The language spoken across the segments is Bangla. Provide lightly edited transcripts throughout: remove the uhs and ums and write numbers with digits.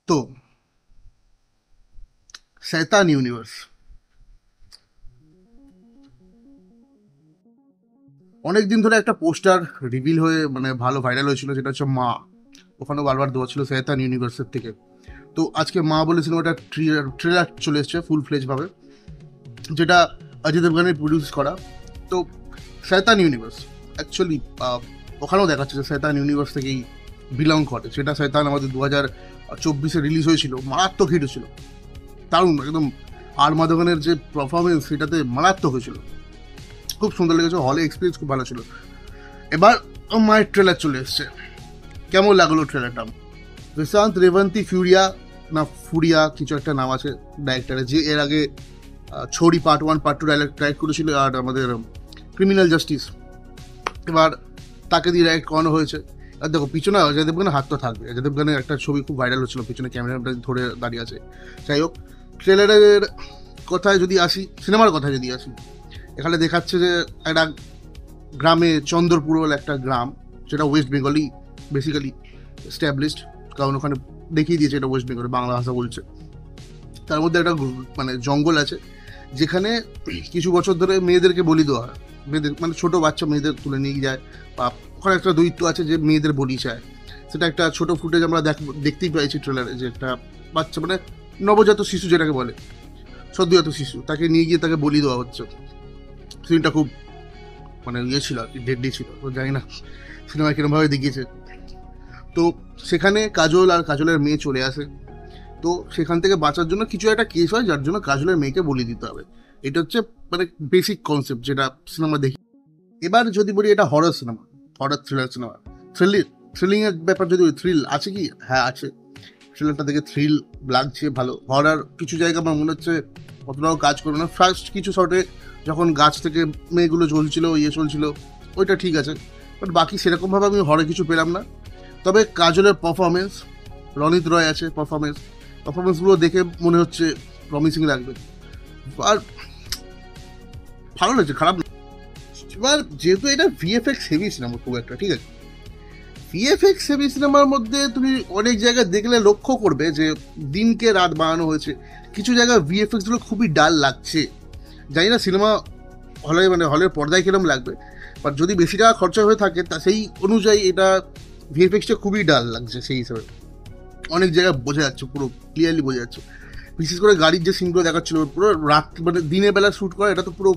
তো শয়তান ইউনিভার্স অনেকদিন ধরে একটা পোস্টার রিভিল হয়ে মানে ভালো ভাইরাল হয়েছিল, যেটা হচ্ছে মা। ওখানেও বারবার দেওয়া ছিল শয়তান ইউনিভার্সের থেকে। তো আজকে মা বলে সিনেমাটা ট্রেলার চলে এসছে ফুল ফ্লেজ ভাবে, যেটা অজয় দেবগানের প্রডিউস করা। তো শয়তান ইউনিভার্স অ্যাকচুয়ালি ওখানেও দেখাচ্ছে যে শয়তান ইউনিভার্স থেকেই বিলং করে। সেটা শয়তান আমাদের 2024 রিলিজ হয়েছিল, মারাত্মক হিট হয়েছিল, দারুণ একদম। আর মাধবনের যে পারফরমেন্স সেটাতে মারাত্মক হয়েছিল, খুব সুন্দর লেগেছে, হলে এক্সপিরিয়েন্স খুব ভালো ছিল। এবার মায়ের ট্রেলার চলে এসছে। কেমন লাগলো ট্রেলারটা? প্রশান্ত রেবন্তী ফুরিয়া কিছু একটা নাম আছে ডাইরেক্টরের, যে এর আগে ছড়ি পার্ট 1 পার্ট 2 ডাইরেক্ট করেছিল, আর আমাদের ক্রিমিনাল জাস্টিস, এবার তাকে দিয়ে ডাইরেক্ট করানো হয়েছে। আর দেখো পিছনে অজয় দেবগানের হাত তো থাকবে। অজয় দেবগানের একটা ছবি খুব ভাইরাল হচ্ছিল, পিছনে ক্যামেরাটা ধরে দাঁড়িয়ে আছে। যাই হোক, ট্রেলারের কথায় যদি আসি, সিনেমার কথায় যদি আসি, এখানে দেখাচ্ছে যে একটা গ্রামে, চন্দ্রপুর বলে একটা গ্রাম, যেটা ওয়েস্ট বেঙ্গলই বেসিক্যালি এস্টাবলিশড, কারণ ওখানে দেখিয়ে দিয়েছে এটা ওয়েস্ট বেঙ্গলে বাংলা ভাষা বলছে। তার মধ্যে একটা মানে জঙ্গল আছে, যেখানে কিছু বছর ধরে মেয়েদেরকে বলি দেওয়া হয়। মেয়েদের মানে ছোটো বাচ্চা মেয়েদের তুলে নিয়ে যায়, বা ওখানে একটা দৈত্য আছে যে মেয়েদের বলি চায়। সেটা একটা ছোটো ফুটেজ আমরা দেখতেই পেয়েছি ট্রেলারে, যে একটা বাচ্চা মানে নবজাত শিশু যেটাকে বলে, সদ্যজাত শিশু, তাকে নিয়ে গিয়ে তাকে বলি দেওয়া হচ্ছে। সিনটা খুব মানে ইয়ে ছিল আর কি, ডেডলি ছিল। তো জানি না সিনেমা কিরমভাবে দেখিয়েছে। তো সেখানে কাজল আর কাজলের মেয়ে চলে আসে। তো সেখান থেকে বাঁচার জন্য কিছু একটা কেস হয়, যার জন্য কাজলের মেয়েকে বলি দিতে হবে। এটা হচ্ছে মানে বেসিক কনসেপ্ট যেটা সিনেমা দেখি। এবার যদি বলি এটা horror cinema, horror thriller cinema, thrilling এর ব্যাপার যদি থ্রিল আছে কি, হ্যাঁ আছে। ট্রেলারটা দেখে থ্রিল লাগছে ভালো। হরর কিছু জায়গা আমার মনে হচ্ছে অতটাও কাজ করবে না। ফার্স্ট কিছু শটে যখন গাছ থেকে মেয়েগুলো চলছিল, চলছিল, ওইটা ঠিক আছে, বাট বাকি সেরকমভাবে আমি হরে কিছু পেলাম না। তবে কাজলের পারফরমেন্স, রনিত রয় আছে, পারফরমেন্সগুলো দেখে মনে হচ্ছে প্রমিসিং লাগবে। আর ভালো লাগছে, খারাপ না। এবার যেহেতু এটা ভিএফএক্স হেভি সিনেমা খুব একটা, ঠিক আছে, ভিএফএক্স হেভি সিনেমার মধ্যে তুমি অনেক জায়গায় দেখলে লক্ষ্য করবে যে দিনকে রাত বানানো হয়েছে। কিছু জায়গায় ভিএফএক্সগুলো খুবই ডাল লাগছে। জানি না সিনেমা হলে মানে হলের পর্দায় কিরম লাগবে, বাট যদি বেশি টাকা খরচা হয়ে থাকে তা সেই অনুযায়ী এটা ভিএফএক্সটা খুবই ডাল লাগছে। সেই হিসাবে অনেক জায়গায় বোঝা যাচ্ছে, পুরো ক্লিয়ারলি বোঝা যাচ্ছে। বিশেষ করে গাড়ির যে সিনগুলো দেখাচ্ছিল পুরো রাত মানে দিনের বেলা শ্যুট করা, এটা তো পুরো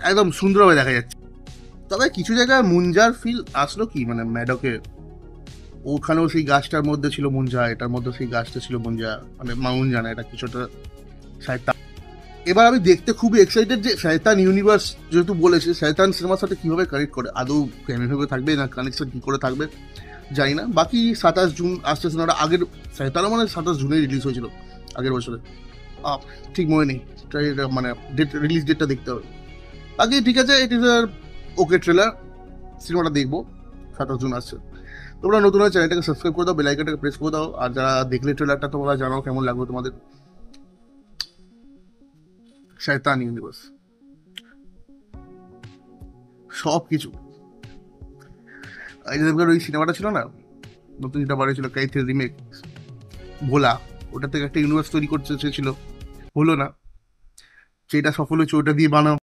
একদম সুন্দরভাবে দেখা যাচ্ছে। তবে কিছু জায়গায় মুঞ্জার ফিল আসলো কি, মানে ম্যাডকে ওখানেও সেই গাছটার মধ্যে ছিল মুঞ্জা, এটার মধ্যে সেই গাছটা ছিল মুঞ্জা, মানে মুঞ্জা না, এটা কিছুটা শয়তান। এবার আমি দেখতে খুবই এক্সাইটেড যে শয়তান ইউনিভার্স যেহেতু বলেছে, শয়তান সিনেমার সাথে কীভাবে কানেক্ট করে, আদৌ কেমনভাবে থাকবে না কানেকশন কী করে থাকবে জানি না। বাকি 27 জুন আসছে সিনেমাটা। আগের শয়তানও মানে 27 জুনে রিলিজ হয়েছিল আগের বছরে, ঠিক মনে নেই মানে ডেট, রিলিজ ডেটটা দেখতে হবে। বাকি ঠিক আছে, ইট ইজ ওকে ট্রেলার, সিনেমাটা দেখবো। 27 জুন আসছে। তোমরা নতুন হয়ে চ্যানেলটাকে সাবস্ক্রাইব করে দাও, বেল আইকনটাকে প্রেস করে দাও, আর যারা দেখলে ট্রেলারটা তোমরা জানাও কেমন লাগলো তোমাদের। শয়তান ইউনিভার্স সব কিছু। ওই সিনেমাটা ছিল না, নতুন যেটা বাড়িয়েছিল কাইথের রিমেক ভোলা, ওটা থেকে একটা ইউনিভার্স তৈরি করতে চেয়েছিল, হলো না। যেটা সফল হয়েছে ওটা দিয়ে বানাও।